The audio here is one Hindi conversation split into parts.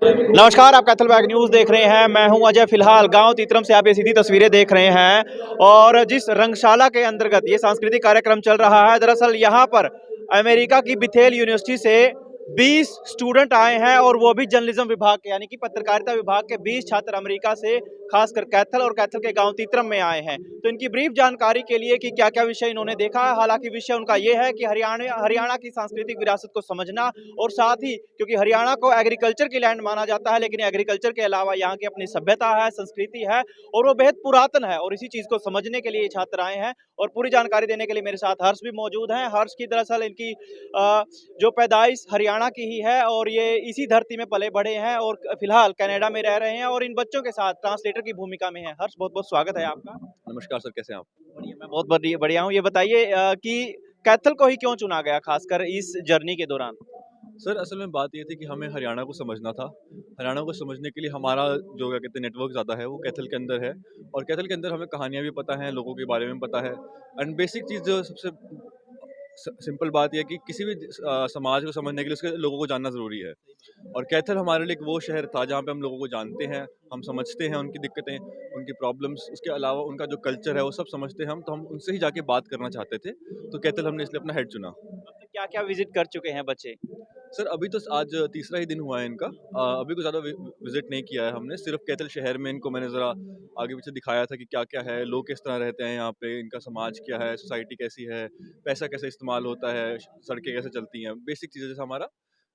नमस्कार, आप कैथल बैग न्यूज़ देख रहे हैं। मैं हूं अजय। फिलहाल गांव तीतरम से आप ये सीधी तस्वीरें देख रहे हैं और जिस रंगशाला के अंतर्गत ये सांस्कृतिक कार्यक्रम चल रहा है, दरअसल यहां पर अमेरिका की बेथेल यूनिवर्सिटी से 20 स्टूडेंट आए हैं और वो भी जर्नलिज्म विभाग के यानी कि पत्रकारिता विभाग के 20 छात्र अमेरिका से खासकर कैथल और कैथल के गांव तीतरम में आए हैं। तो इनकी ब्रीफ जानकारी के लिए कि क्या क्या विषय इन्होंने देखा है। हालांकि विषय उनका ये है कि हरियाणा की सांस्कृतिक विरासत को समझना और साथ ही क्योंकि हरियाणा को एग्रीकल्चर की लैंड माना जाता है, लेकिन एग्रीकल्चर के अलावा यहाँ की अपनी सभ्यता है, संस्कृति है और वो बेहद पुरातन है और इसी चीज़ को समझने के लिए ये छात्र आए हैं। और पूरी जानकारी देने के लिए मेरे साथ हर्ष भी मौजूद हैं। हर्ष की दरअसल इनकी जो पैदाइश हरियाणा की ही है और ये इसी धरती में पले बढ़े हैं और फिलहाल कनाडा में रह रहे हैं और इन बच्चों के साथ ट्रांसलेटर की भूमिका में है। हर्ष, बहुत बहुत स्वागत है आपका। नमस्कार सर, कैसे हैं आप? बढ़िया, मैं बहुत बढ़िया हूँ। ये बताइए कि कैथल को ही क्यों चुना गया खासकर इस जर्नी के दौरान? सर, असल में बात ये थी कि हमें हरियाणा को समझना था। हरियाणा को समझने के लिए हमारा जो क्या कहते हैं नेटवर्क ज़्यादा है वो कैथल के अंदर है और कैथल के अंदर हमें कहानियाँ भी पता हैं, लोगों के बारे में पता है। एंड बेसिक चीज़ जो सबसे सिंपल बात यह है कि किसी भी समाज को समझने के लिए उसके लोगों को जानना ज़रूरी है। और कैथल हमारे लिए एक वो शहर था जहाँ पे हम लोगों को जानते हैं, हम समझते हैं उनकी दिक्कतें, उनकी प्रॉब्लम्स, उसके अलावा उनका जो कल्चर है वो सब समझते हैं हम, तो हम उनसे ही जाके बात करना चाहते थे। तो कैथल हमने इसलिए अपना हेड चुना। अब तक क्या-क्या विजिट कर चुके हैं बच्चे? सर, अभी तो आज तीसरा ही दिन हुआ है इनका। अभी कुछ ज़्यादा विज़िट नहीं किया है हमने, सिर्फ़ कैथल शहर में इनको मैंने ज़रा आगे-पीछे दिखाया था कि क्या-क्या है, लोग किस तरह रहते हैं यहाँ पे, इनका समाज क्या है, सोसाइटी कैसी है, पैसा कैसे इस्तेमाल होता है, सड़कें कैसे चलती हैं, बेसिक चीज़ें जैसे हमारा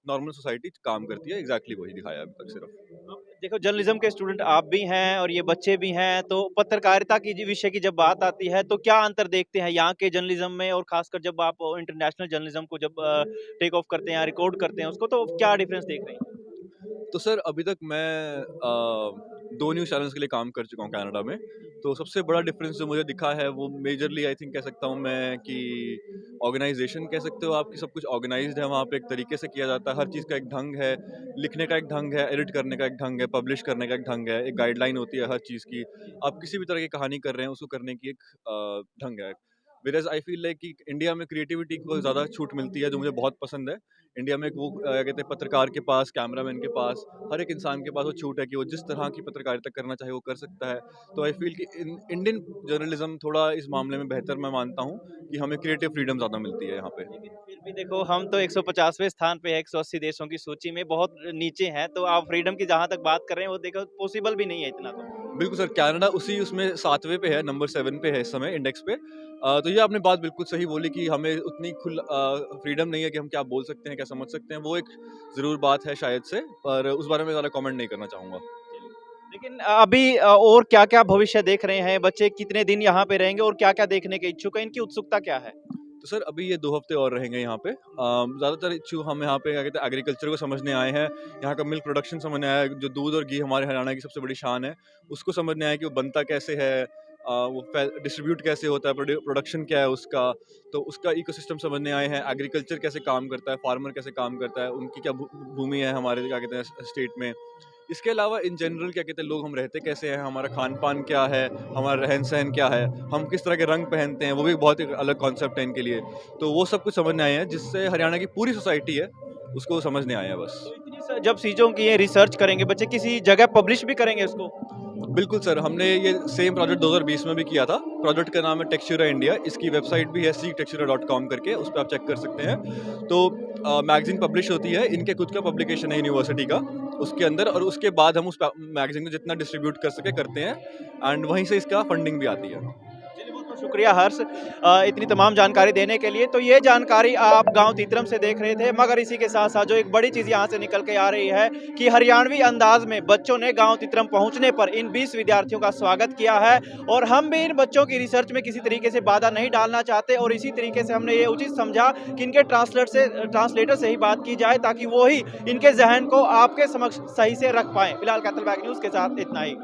नॉर्मल सोसाइटी काम करती है, एग्ज़ैक्टली वही दिखाया है अभी तक सिर्फ़। अब देखो, जर्नलिज्म के स्टूडेंट आप भी हैं और ये बच्चे भी हैं, तो पत्रकारिता की विषय की जब बात आती है तो क्या अंतर देखते हैं यहाँ के जर्नलिज्म में और खासकर जब आप इंटरनेशनल जर्नलिज्म को जब टेक ऑफ करते हैं, रिकॉर्ड करते हैं उसको, तो क्या डिफरेंस देख रहे हैं? तो सर, अभी तक मैं 2 न्यूज़ चैनल्स के लिए काम कर चुका हूँ कनाडा में। तो सबसे बड़ा डिफ़रेंस जो मुझे दिखा है वो मेजरली आई थिंक कह सकता हूँ मैं कि ऑर्गनाइज़ेशन कह सकते हो आप कि सब कुछ ऑर्गनाइज़्ड है वहाँ पे, एक तरीके से किया जाता है, हर चीज़ का एक ढंग है, लिखने का एक ढंग है, एडिट करने का एक ढंग है, पब्लिश करने का एक ढंग है, एक गाइडलाइन होती है हर चीज़ की। आप किसी भी तरह की कहानी कर रहे हैं उसको करने की एक ढंग है। व्हेयरएज़ आई फ़ील लाइक कि इंडिया में क्रिएटिविटी को ज़्यादा छूट मिलती है जो मुझे बहुत पसंद है। इंडिया में एक वो क्या कहते हैं पत्रकार के पास, कैमरामैन के पास, हर एक इंसान के पास वो छूट है कि वो जिस तरह की पत्रकारिता करना चाहे वो कर सकता है। तो आई फ़ील कि इंडियन जर्नलिज़्म थोड़ा इस मामले में बेहतर मैं मानता हूँ कि हमें क्रिएटिव फ्रीडम ज़्यादा मिलती है यहाँ पे। लेकिन फिर भी देखो, हम तो 150वें स्थान पे है 180 देशों की सूची में, बहुत नीचे हैं, तो आप फ्रीडम की जहाँ तक बात कर रहे हैं वो देखो पॉसिबल भी नहीं है इतना तो। बिल्कुल सर, कनाडा उसी उसमें 7वें पे है, नंबर 7 पे है इस समय इंडेक्स पे। तो ये आपने बात बिल्कुल सही बोली कि हमें उतनी फ्रीडम नहीं है कि हम क्या बोल सकते हैं, क्या समझ सकते हैं, वो एक ज़रूर बात है शायद से, पर उस बारे में ज़्यादा कमेंट नहीं करना चाहूँगा। लेकिन अभी और क्या-क्या भविष्य देख रहे हैं? बच्चे कितने दिन यहाँ पे रहेंगे और क्या-क्या देखने के इच्छुक हैं? इनकी उत्सुकता क्या है? तो सर, अभी ये 2 हफ्ते और रहेंगे यहाँ पे। ज़्यादातर इच्छुक हम यहाँ पे क्या कहते हैं एग्रीकल्चर को समझने आए हैं, यहाँ का मिल्क प्रोडक्शन समझने आए हैं, जो दूध और घी हमारे हरियाणा की सबसे बड़ी शान है, उसको समझने आए हैं कि वो बनता कैसे है, वो डिस्ट्रीब्यूट कैसे होता है, प्रोडक्शन क्या है उसका, तो उसका इकोसिस्टम समझने आए हैं, एग्रीकल्चर कैसे काम करता है, फार्मर कैसे काम करता है, उनकी क्या भूमि है हमारे क्या कहते हैं स्टेट में। इसके अलावा इन जनरल क्या कहते हैं लोग हम रहते कैसे हैं, हमारा खान-पान क्या है, हमारा रहन-सहन क्या है, हम किस तरह के रंग पहनते हैं, वो भी बहुत एक अलग कॉन्सेप्ट है इनके लिए। तो वो सब कुछ समझने आए हैं, जिससे हरियाणा की पूरी सोसाइटी है, उसको समझने आए हैं बस। तो इतनी जब चीज़ों की ये रिसर्च करेंगे बच्चे, किसी जगह पब्लिश भी करेंगे उसको? बिल्कुल सर, हमने ये सेम प्रोजेक्ट 2020 में भी किया था। प्रोजेक्ट का नाम है टेक्सचुरा इंडिया, इसकी वेबसाइट भी है seektextura.com करके, उस पे आप चेक कर सकते हैं। तो मैगज़ीन पब्लिश होती है, इनके खुद का पब्लिकेशन है यूनिवर्सिटी का, उसके अंदर, और उसके बाद हम उस मैगज़ीन को जितना डिस्ट्रीब्यूट कर सके करते हैं एंड वहीं से इसका फंडिंग भी आती है। चलिए, बहुत-बहुत शुक्रिया हर्ष इतनी तमाम जानकारी देने के लिए। तो ये जानकारी आप गाँव तीतरम से देख रहे थे, मगर इसी के साथ-साथ जो एक बड़ी चीज़ यहाँ से निकल के आ रही है कि हरियाणवी अंदाज़ में बच्चों ने गाँव तीतरम पहुँचने पर इन 20 विद्यार्थियों का स्वागत किया है और हम भी इन बच्चों की रिसर्च में किसी तरीके से बाधा नहीं डालना चाहते और इसी तरीके से हमने ये उचित समझा कि इनके ट्रांसलेटर से ही बात की जाए ताकि वो ही इनके ज़हन को आपके समक्ष सही से रख पाएँ। फिलहाल कैथल बैक न्यूज़ के साथ इतना ही।